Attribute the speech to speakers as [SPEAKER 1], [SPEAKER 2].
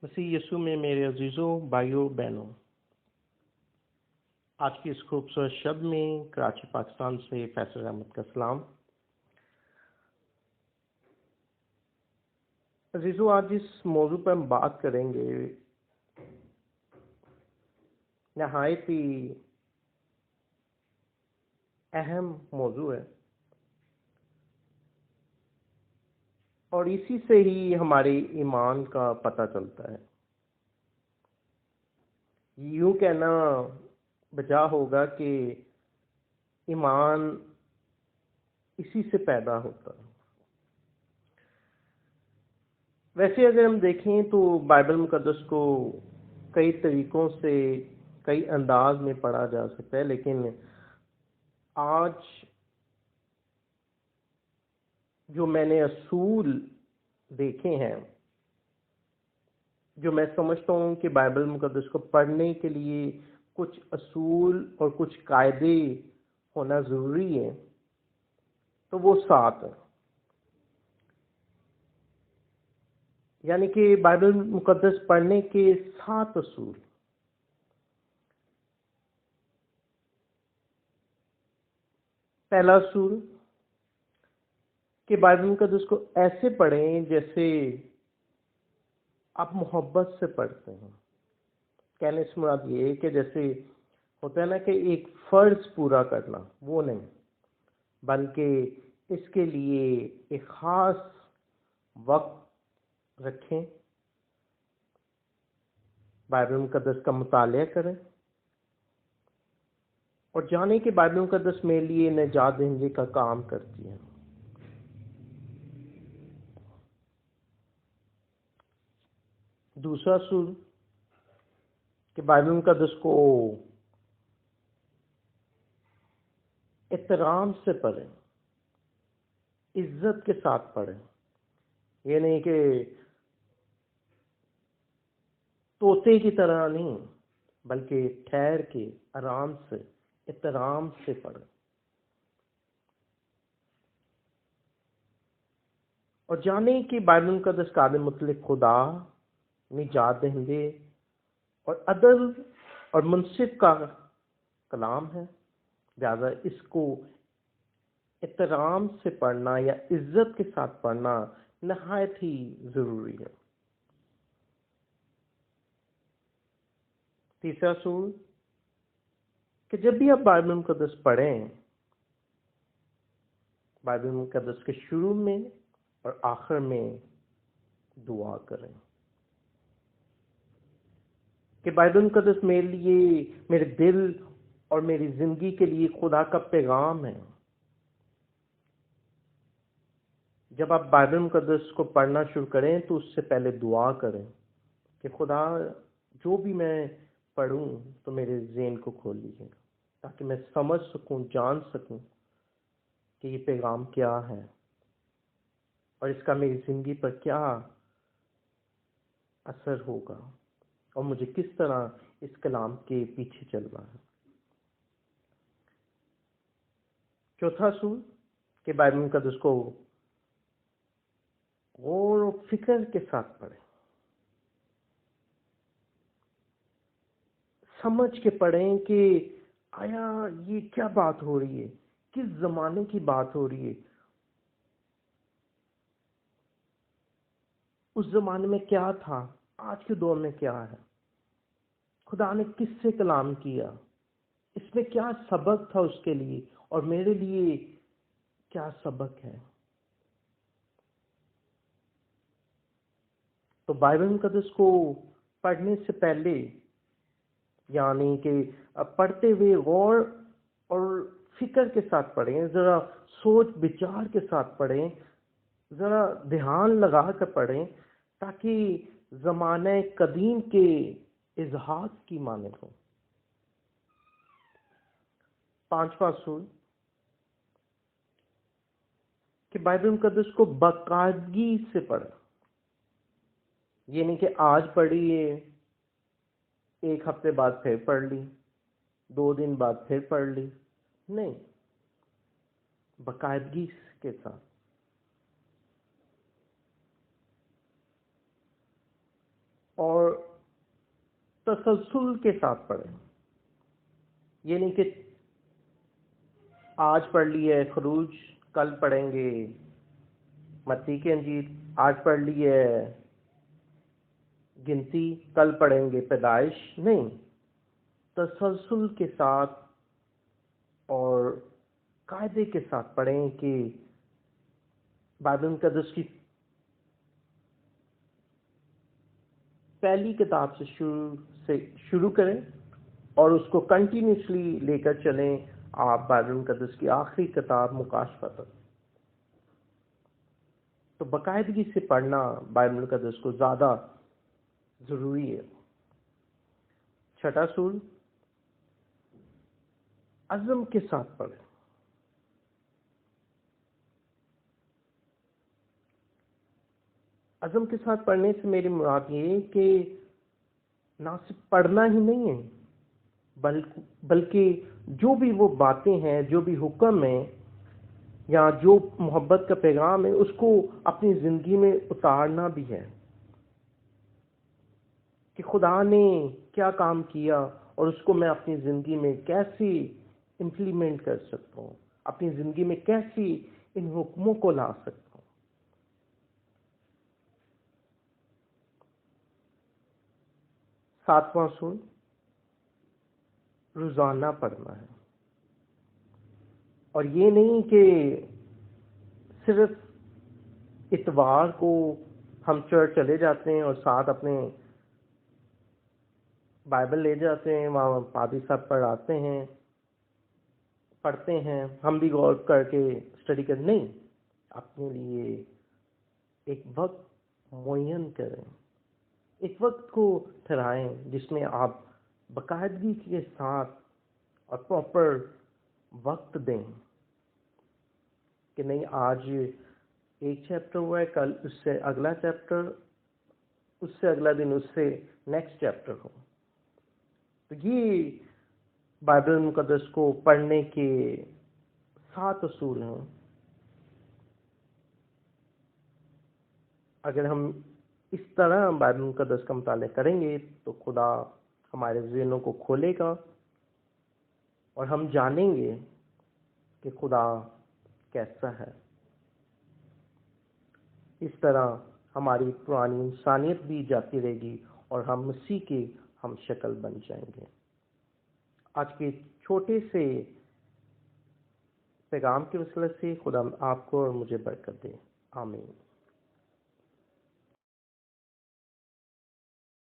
[SPEAKER 1] مسیح یسوع میں میرے عزیزوں بھائیوں بہنوں، آج کی اس خوبصورت شب میں کراچی پاکستان سے فیصل احمد کا سلام۔ عزیزوں، آج اس موضوع پر ہم بات کریں گے، نہایت ہی اہم موضوع ہے اور اسی سے ہی ہمارے ایمان کا پتہ چلتا ہے۔ یوں کہنا بجا ہوگا کہ ایمان اسی سے پیدا ہوتا ہے۔ ویسے اگر ہم دیکھیں تو بائبل مقدس کو کئی طریقوں سے کئی انداز میں پڑھا جا سکتا ہے، لیکن آج جو میں نے اصول دیکھے ہیں، جو میں سمجھتا ہوں کہ بائبل مقدس کو پڑھنے کے لیے کچھ اصول اور کچھ قاعدے ہونا ضروری ہے، تو وہ 7 ہیں۔ یعنی کہ بائبل مقدس پڑھنے کے 7 اصول۔ پہلا اصول کہ بائبل مقدس کو ایسے پڑھیں جیسے آپ محبت سے پڑھتے ہیں۔ کہنے سے مراد یہ ہے کہ جیسے ہوتا ہے نا کہ ایک فرض پورا کرنا، وہ نہیں، بلکہ اس کے لیے ایک خاص وقت رکھیں، بائبل مقدس کا مطالعہ کریں اور جانیں کہ بائبل مقدس میرے لیے نجات دہندے کا کام کرتی ہے۔ دوسرا اصول کہ بائبل مقدس کو احترام سے پڑھیں، عزت کے ساتھ پڑھیں۔ یہ نہیں کہ طوطے کی طرح نہیں، بلکہ ٹھہر کے آرام سے احترام سے پڑھیں۔ اور جانیں کہ بائبل مقدس قابل مطلق خدا، نجات دہندے اور عدل اور منصف کا کلام ہے، لہذا اس کو احترام سے پڑھنا یا عزت کے ساتھ پڑھنا نہایت ہی ضروری ہے۔ تیسرا اصول کہ جب بھی آپ بائبل مقدس پڑھیں، بائبل مقدس کے شروع میں اور آخر میں دعا کریں کہ بائبل مقدس میرے لیے، میرے دل اور میری زندگی کے لیے خدا کا پیغام ہے۔ جب آپ بائبل مقدس کو پڑھنا شروع کریں تو اس سے پہلے دعا کریں کہ خدا جو بھی میں پڑھوں تو میرے ذہن کو کھول لیجیے تاکہ میں سمجھ سکوں، جان سکوں کہ یہ پیغام کیا ہے اور اس کا میری زندگی پر کیا اثر ہوگا اور مجھے کس طرح اس کلام کے پیچھے چلنا ہے۔ چوتھا اصول کہ بائبل مقدس کو غور و فکر کے ساتھ پڑھیں، سمجھ کے پڑھیں کہ آیا یہ کیا بات ہو رہی ہے، کس زمانے کی بات ہو رہی ہے، اس زمانے میں کیا تھا، آج کے دور میں کیا ہے، خدا نے کس سے کلام کیا، اس میں کیا سبق تھا اس کے لیے اور میرے لیے کیا سبق ہے۔ تو بائبل مقدس کو پڑھنے سے پہلے، یعنی کہ پڑھتے ہوئے غور اور فکر کے ساتھ پڑھیں، ذرا سوچ بچار کے ساتھ پڑھیں، ذرا دھیان لگا کر پڑھیں تاکہ زمانہ قدیم کے اظہار کی مانند ہو۔ پانچواں اصول کہ بائبل مقدس کو باقاعدگی سے پڑھیں۔ یہ نہیں کہ آج پڑھی ہے، ایک ہفتے بعد پھر پڑھ لی، 2 دن بعد پھر پڑھ لی، نہیں، باقاعدگی کے ساتھ۔ اور تسلسل کے ساتھ پڑھیں. یہ نہیں کہ آج پڑھ لی ہے خروج، کل پڑھیں گے متی کی انجیل، آج پڑھ لی ہے گنتی، کل پڑھیں گے پیدائش. نہیں، تسلسل کے ساتھ اور قاعدے کے ساتھ پڑھیں کہ بائبل مقدس کی پہلی کتاب سے شروع کریں اور اس کو کنٹینیوسلی لے کر چلیں آپ بائبل مقدس کی آخری کتاب مکاشفہ تک. تو باقاعدگی سے پڑھنا بائبل مقدس کو زیادہ ضروری ہے. چھٹا اصول، عزم کے ساتھ پڑھیں. عزم کے ساتھ پڑھنے سے میری مراد یہ ہے کہ نہ صرف پڑھنا ہی نہیں ہے، بلکہ جو بھی وہ باتیں ہیں، جو بھی حکم ہیں یا جو محبت کا پیغام ہے، اس کو اپنی زندگی میں اتارنا بھی ہے کہ خدا نے کیا کام کیا اور اس کو میں اپنی زندگی میں کیسے امپلیمنٹ کر سکتا ہوں، اپنی زندگی میں کیسے ان حکموں کو لا سکتا ہوں. ساتواں اصول، روزانہ پڑھنا ہے. اور یہ نہیں کہ صرف اتوار کو ہم چرچ چلے جاتے ہیں اور ساتھ اپنے بائبل لے جاتے ہیں، وہاں پادری صاحب پڑھتے ہیں، ہم بھی غور کر کے اسٹڈی کر. نہیں، اپنے لیے ایک وقت معین کریں، ایک وقت کو ٹھہرائیں جس میں آپ باقاعدگی کے ساتھ اور پراپر وقت دیں کہ نہیں آج ایک چیپٹر ہوا ہے، کل اس سے اگلا چیپٹر، اس سے اگلا دن اس سے نیکسٹ چیپٹر ہو. تو یہ بائبل مقدس کو پڑھنے کے 7 اصول ہیں. اگر ہم اس طرح بائبل مقدس کا مطالعہ کریں گے تو خدا ہمارے ذہنوں کو کھولے گا اور ہم جانیں گے کہ خدا کیسا ہے. اس طرح ہماری پرانی انسانیت بھی جاتی رہے گی اور ہم مسیح کے ہم شکل بن جائیں گے. آج کے چھوٹے سے پیغام کے وسیلے سے خدا آپ کو اور مجھے برکت دے. آمین.